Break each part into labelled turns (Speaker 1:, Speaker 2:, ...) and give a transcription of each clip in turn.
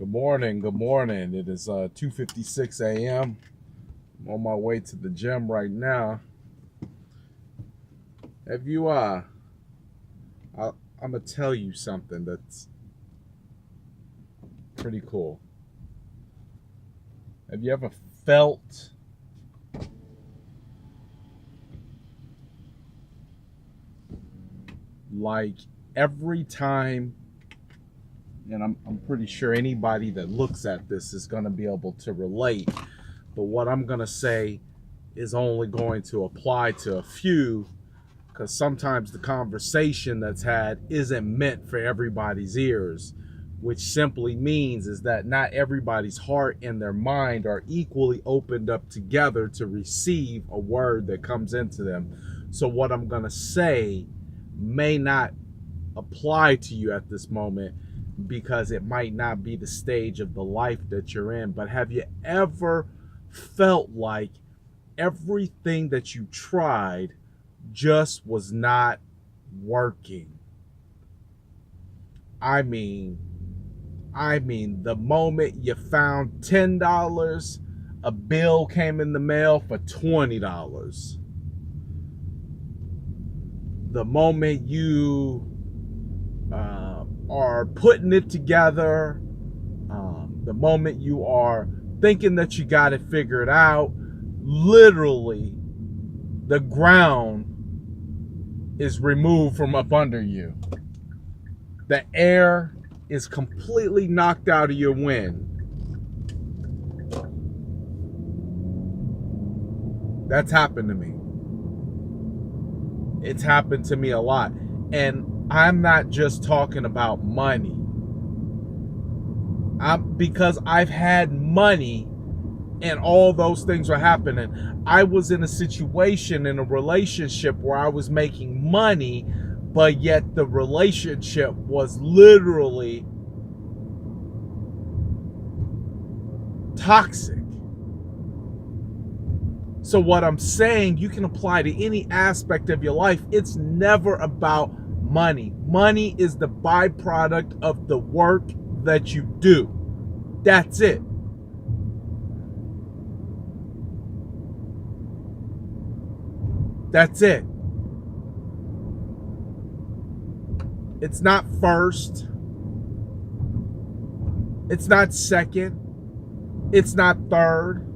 Speaker 1: Good morning. Good morning. It is 2:56 a.m. I'm on my way to the gym right now. Have you I'm gonna tell you something that's pretty cool. Have you ever felt like every time, and I'm pretty sure anybody that looks at this is gonna be able to relate, but what I'm gonna say is only going to apply to a few, because sometimes the conversation that's had isn't meant for everybody's ears, which simply means is that not everybody's heart and their mind are equally opened up together to receive a word that comes into them. So what I'm going to say may not apply to you at this moment because it might not be the stage of the life that you're in. But have you ever felt like everything that you tried just was not working? I mean, the moment you found $10, a bill came in the mail for $20. The moment you are putting it together, the moment you are thinking that you got it figured out, literally the ground is removed from up under you. The air is completely knocked out of your wind. That's happened to me. It's happened to me a lot. And I'm not just talking about money. Because I've had money and all those things were happening. I was in a situation, in a relationship where I was making money, but yet the relationship was literally toxic. So what I'm saying, you can apply to any aspect of your life. It's never about money. Money is the byproduct of the work that you do. That's it. That's it. It's not first. It's not second. It's not third.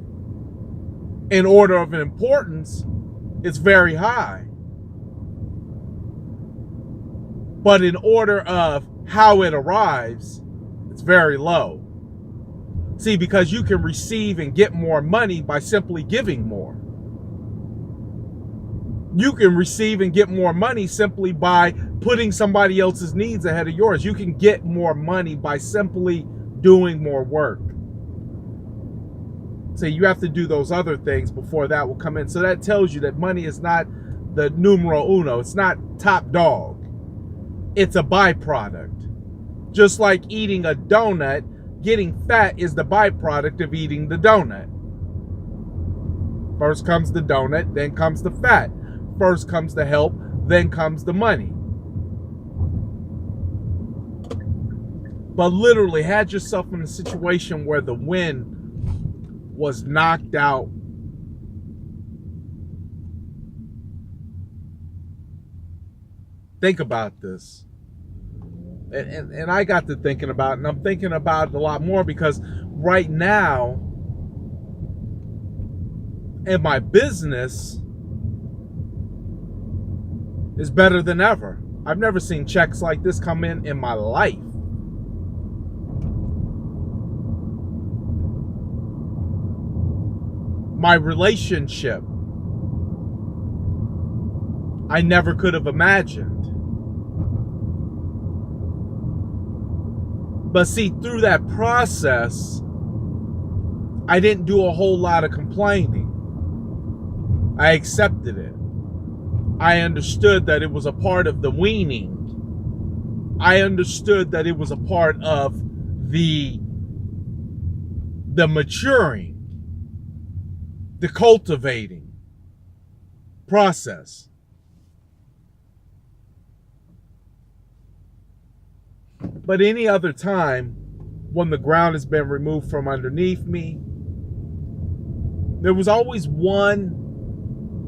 Speaker 1: In order of importance, it's very high. But in order of how it arrives, it's very low. See, because you can receive and get more money by simply giving more. You can receive and get more money simply by putting somebody else's needs ahead of yours. You can get more money by simply doing more work. So you have to do those other things before that will come in. So that tells you that money is not the numero uno. It's not top dog. It's a byproduct. Just like eating a donut, getting fat is the byproduct of eating the donut. First comes the donut, then comes the fat. First comes the help, then comes the money. But literally had yourself in a situation where the wind was knocked out. Think about this. And I got to thinking about it, and I'm thinking about it a lot more because right now in my business is better than ever. I've never seen checks like this come in my life. My relationship, I never could have imagined. But see, through that process, I didn't do a whole lot of complaining. I accepted it. I understood that it was a part of the weaning. I understood that it was a part of the maturing, the cultivating process. But any other time when the ground has been removed from underneath me. There was always one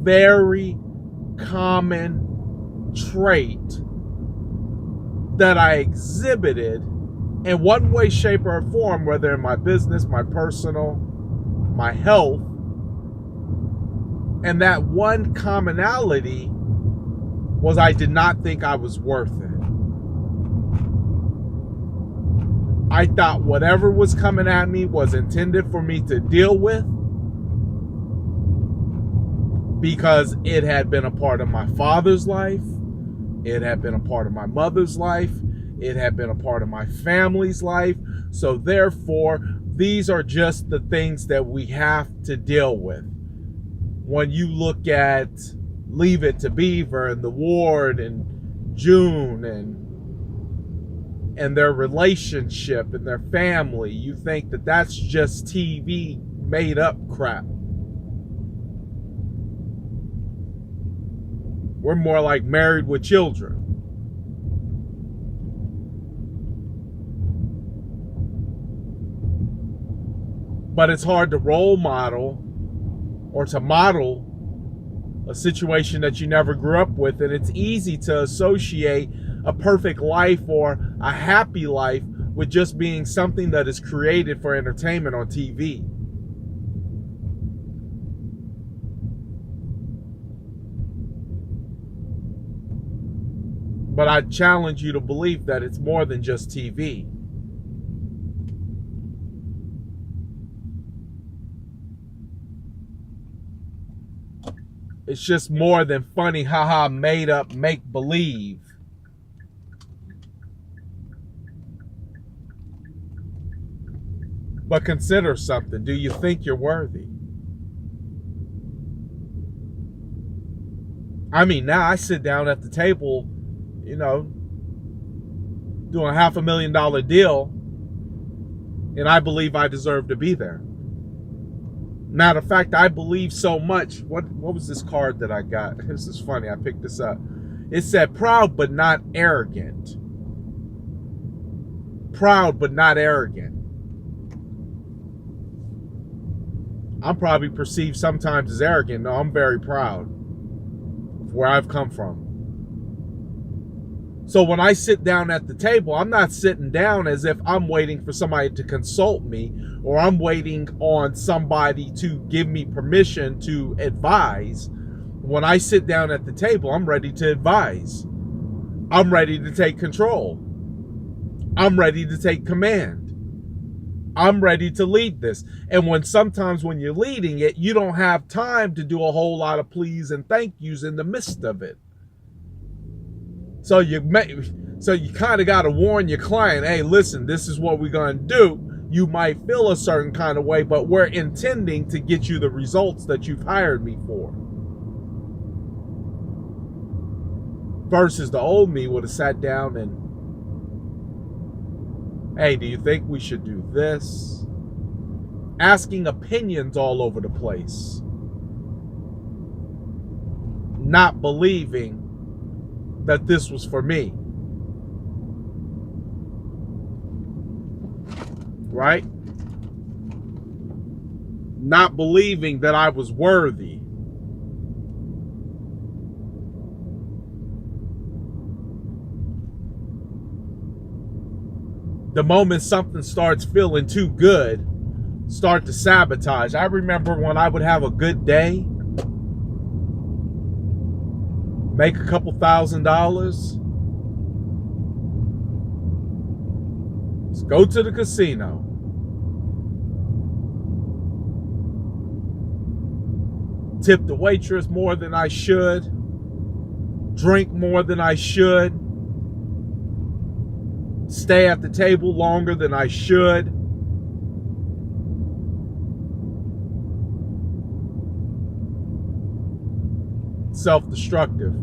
Speaker 1: very common trait that I exhibited in one way, shape, or form, whether in my business, my personal, my health. And that one commonality was I did not think I was worth it. I thought whatever was coming at me was intended for me to deal with because it had been a part of my father's life. It had been a part of my mother's life. It had been a part of my family's life. So therefore, these are just the things that we have to deal with. When you look at Leave It to Beaver and The Ward and June and their relationship and their family, you think that that's just TV made up crap. We're more like Married with Children. But it's hard to role model or to model a situation that you never grew up with. And it's easy to associate a perfect life or a happy life with just being something that is created for entertainment on TV. But I challenge you to believe that it's more than just TV. It's just more than funny, haha, made up, make believe. But consider something. Do you think you're worthy? I mean, now I sit down at the table, doing a $500,000 deal, and I believe I deserve to be there. Matter of fact, I believe so much. What was this card that I got? This is funny. I picked this up. It said, proud but not arrogant. Proud but not arrogant. I'm probably perceived sometimes as arrogant. No, I'm very proud of where I've come from. So when I sit down at the table, I'm not sitting down as if I'm waiting for somebody to consult me or I'm waiting on somebody to give me permission to advise. When I sit down at the table, I'm ready to advise. I'm ready to take control. I'm ready to take command. I'm ready to lead this. And sometimes when you're leading it, you don't have time to do a whole lot of please and thank yous in the midst of it. So you kind of got to warn your client, hey, listen, this is what we're going to do. You might feel a certain kind of way, but we're intending to get you the results that you've hired me for. Versus the old me would have sat down and, hey, do you think we should do this? Asking opinions all over the place. Not believing that this was for me. Right? Not believing that I was worthy. The moment something starts feeling too good, start to sabotage. I remember when I would have a good day, make a couple $1,000s, let's go to the casino. Tip the waitress more than I should, drink more than I should, stay at the table longer than I should. Self-destructive.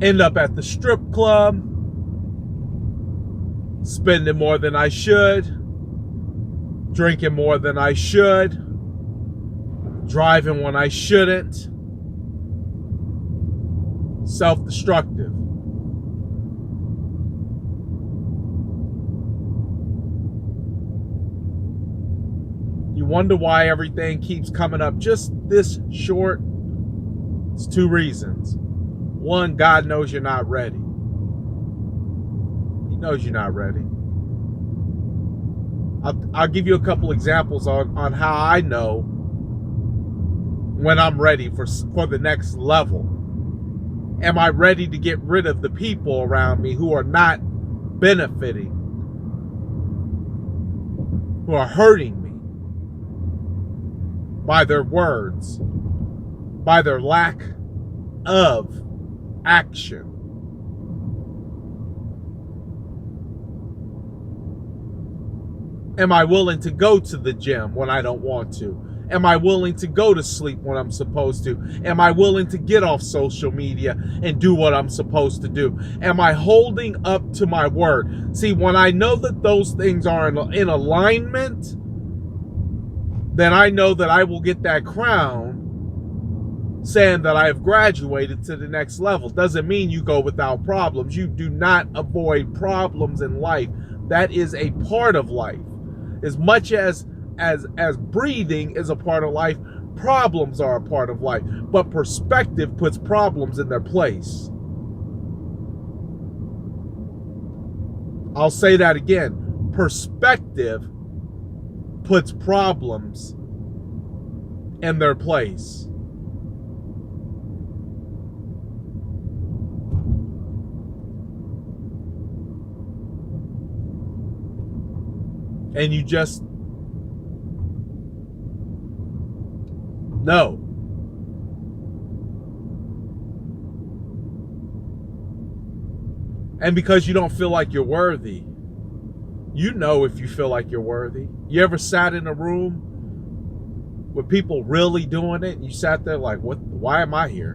Speaker 1: End up at the strip club, spending more than I should, drinking more than I should, driving when I shouldn't. Self-destructive. You wonder why everything keeps coming up just this short. It's two reasons. One, God knows you're not ready. He knows you're not ready. I'll give you a couple examples on how I know when I'm ready for the next level. Am I ready to get rid of the people around me who are not benefiting, who are hurting me by their words, by their lack of action? Am I willing to go to the gym when I don't want to? Am I willing to go to sleep when I'm supposed to? Am I willing to get off social media and do what I'm supposed to do? Am I holding up to my word? See, when I know that those things are in alignment, then I know that I will get that crown saying that I have graduated to the next level. Doesn't mean you go without problems. You do not avoid problems in life. That is a part of life. As much as breathing is a part of life, problems are a part of life. But perspective puts problems in their place. I'll say that again. Perspective puts problems in their place. And you just know. And because you don't feel like you're worthy, you know if you feel like you're worthy. You ever sat in a room with people really doing it, and you sat there like, what? Why am I here?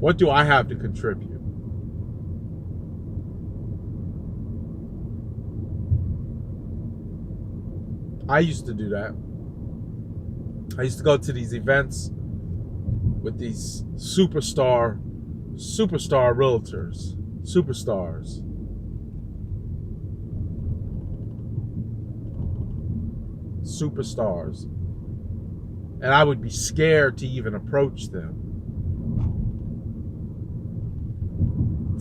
Speaker 1: What do I have to contribute? I used to do that. I used to go to these events with these superstar realtors, superstars. Superstars. And I would be scared to even approach them,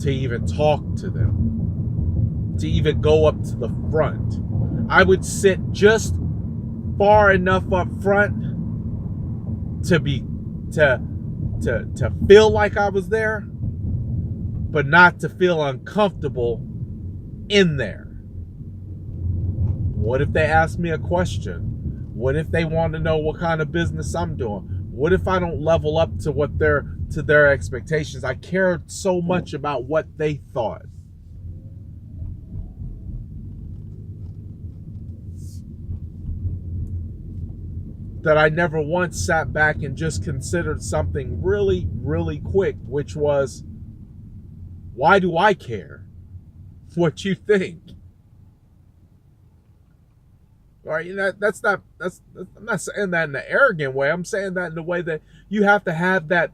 Speaker 1: to even talk to them, to even go up to the front. I would sit just far enough up front to feel like I was there, but not to feel uncomfortable in there. What if they ask me a question? What if they want to know what kind of business I'm doing? What if I don't level up to their expectations? I cared so much about what they thought. That I never once sat back and just considered something really, really quick, which was, why do I care what you think? All right, you know, I'm not saying that in an arrogant way. I'm saying that in the way that you have to have that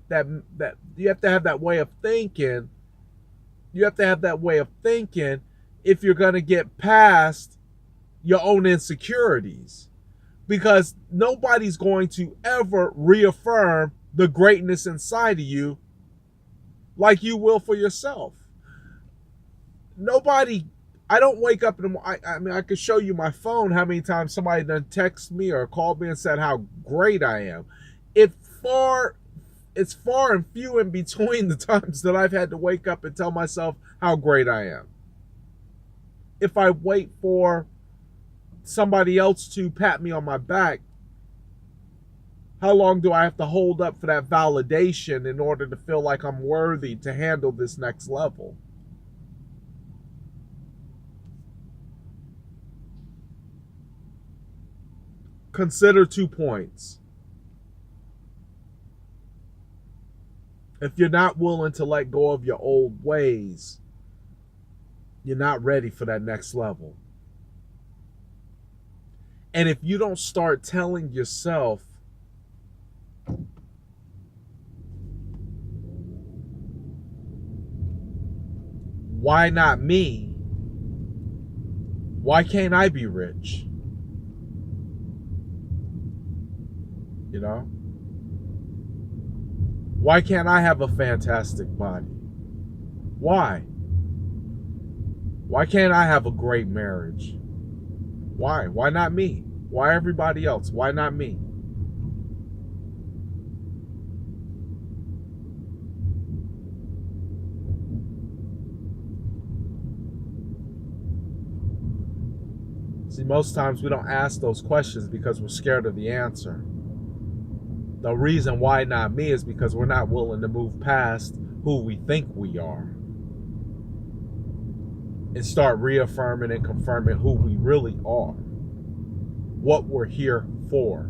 Speaker 1: you have to have that way of thinking. You have to have that way of thinking if you're going to get past your own insecurities. Because nobody's going to ever reaffirm the greatness inside of you like you will for yourself. Nobody, I don't wake up in the morning. I mean, I could show you my phone how many times somebody done texted me or called me and said how great I am. It's far and few in between the times that I've had to wake up and tell myself how great I am. If I wait for somebody else to pat me on my back, how long do I have to hold up for that validation in order to feel like I'm worthy to handle this next level? Consider 2 points. If you're not willing to let go of your old ways, you're not ready for that next level. And if you don't start telling yourself, why not me? Why can't I be rich? You know? Why can't I have a fantastic body? Why? Why can't I have a great marriage? Why? Why not me? Why everybody else? Why not me? See, most times we don't ask those questions because we're scared of the answer. The reason why not me is because we're not willing to move past who we think we are and start reaffirming and confirming who we really are, what we're here for,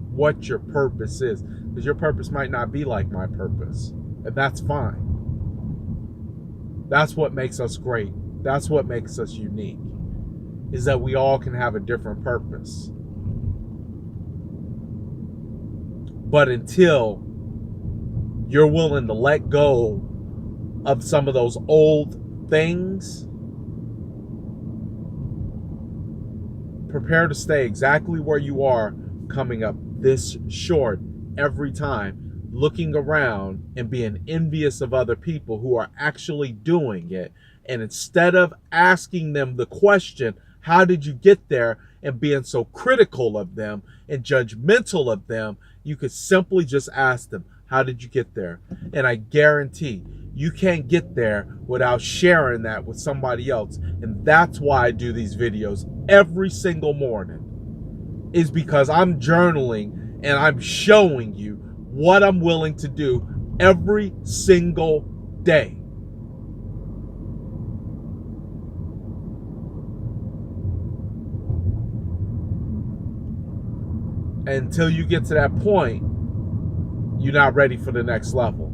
Speaker 1: what your purpose is. Because your purpose might not be like my purpose, and that's fine. That's what makes us great. That's what makes us unique, is that we all can have a different purpose. But until you're willing to let go of some of those old things, prepare to stay exactly where you are, coming up this short every time, looking around and being envious of other people who are actually doing it. And instead of asking them the question, how did you get there, and being so critical of them and judgmental of them, you could simply just ask them, how did you get there? And I guarantee you can't get there without sharing that with somebody else. And that's why I do these videos every single morning, is because I'm journaling and I'm showing you what I'm willing to do every single day. Until you get to that point, you're not ready for the next level.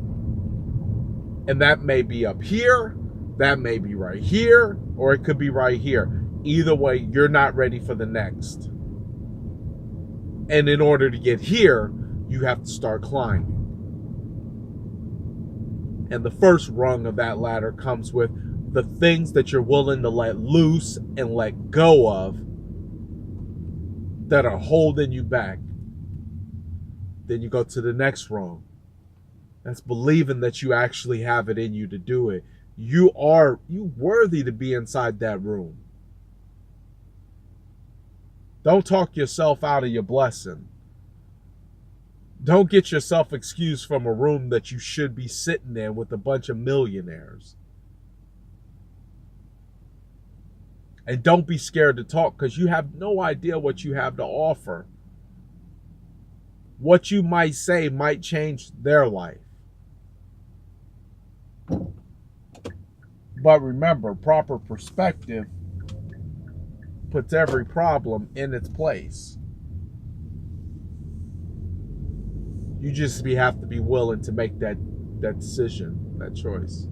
Speaker 1: And that may be up here, that may be right here, or it could be right here. Either way, you're not ready for the next. And in order to get here, you have to start climbing. And the first rung of that ladder comes with the things that you're willing to let loose and let go of that are holding you back. Then you go to the next rung. That's believing that you actually have it in you to do it. You worthy to be inside that room. Don't talk yourself out of your blessing. Don't get yourself excused from a room that you should be sitting in with a bunch of millionaires. And don't be scared to talk, because you have no idea what you have to offer. What you might say might change their life. But remember, proper perspective puts every problem in its place. You just have to be willing to make that decision, that choice.